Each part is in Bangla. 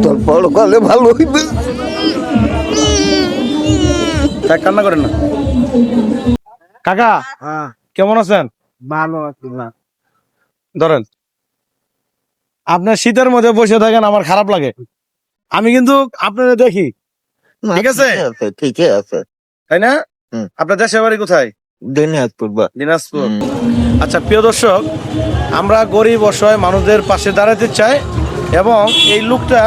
তোর বড় কালে ভালো হইবে। কান্না করেন না কাকা। হ্যাঁ, কেমন আছেন? ভালো আছি না। ধরেন, আপনার শীতের মধ্যে বসে থাকেন, আমার খারাপ লাগে। আমি কিন্তু আপনাদের দেখি, ঠিক আছে? ঠিকই আছে। তাই না? হুম। আপনার দেশের বাড়ি কোথায়? দিনাজপুর দিনাজপুর। আচ্ছা প্রিয় দর্শক, আমরা গরিব অসহায় মানুষদের পাশে দাঁড়াতে চাই এবং এই লোকটা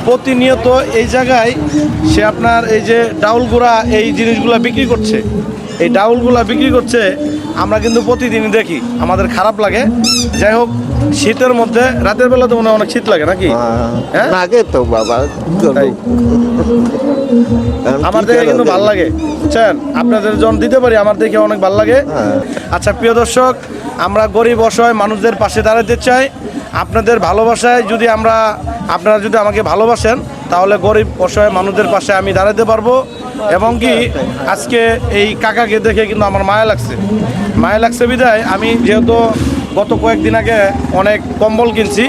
প্রতিনিয়ত এই জায়গায় সে আপনার এই যে ডাউলগুড়া এই জিনিসগুলা বিক্রি করছে, এই ডাউলগুলা বিক্রি করছে। আমরা কিন্তু প্রতিদিনই দেখি, আমাদের খারাপ লাগে। যাই হোক, শীতের মধ্যে রাতের বেলা তো মনে হয় অনেক শীত লাগে নাকি? হ্যাঁ? লাগে তো বাবা। তাই। আমার দেখে কিন্তু ভালো লাগে, বুঝছেন? আপনাদের যখন দিতে পারি আমার দেখে অনেক ভালো লাগে। আচ্ছা প্রিয় দর্শক, আমরা গরিব অসহায় মানুষদের পাশে দাঁড়াতে চাই। আপনাদের ভালোবাসায় যদি আপনারা যদি আমাকে ভালোবাসেন, তাহলে গরিব অসহায় মানুষদের পাশে আমি দাঁড়াতে পারবো। এবং কি আজকে এই কাকাকে দেখে কিন্তু আমার মায়া লাগছে বিধায় আমি যেহেতু গত কয়েকদিন আগে অনেক কম্বল কিনছি,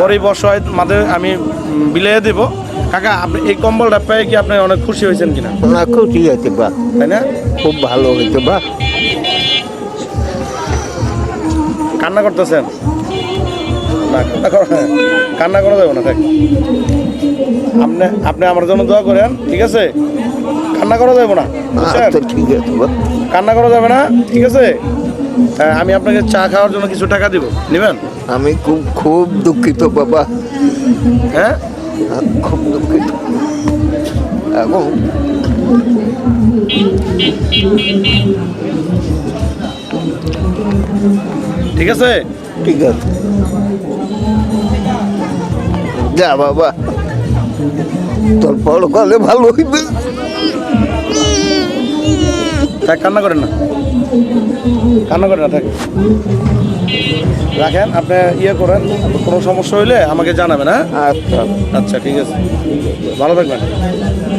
গরিব অসহায় মাঝে আমি বিলিয়ে দেব। কাকা, আপনি এই কম্বলটা পেয়ে কি আপনি অনেক খুশি হয়েছেন কিনা? না, খুশি হয়েছে বা, তাই না? খুব ভালো হয়েছে বা। কান্না করতেছেন না? কান্না করা যাবে না, থাক। আপনি আমার জন্য দোয়া করেন, ঠিক আছে? কান্না করা যাবে না, বুঝছেন? আচ্ছা ঠিক আছে বা। কান্না করা যাবে না, ঠিক আছে? হ্যাঁ, আমি আপনাকে চা খাওয়ার জন্য কিছু টাকা দিব, নেবেন? আমি খুব খুব দুঃখিত বাবা, হ্যাঁ, খুব দুঃখিত। এখন ঠিক আছে। ঠিক আছে, যা বাবা, তোর বড় কালে ভালো হইবে। থাক, কান্না করেন না, থাক। রাখেন, আপনি ইয়ে করেন, কোনো সমস্যা হইলে আমাকে জানাবেন। হ্যাঁ, আচ্ছা। আচ্ছা ঠিক আছে, ভালো থাকবেন।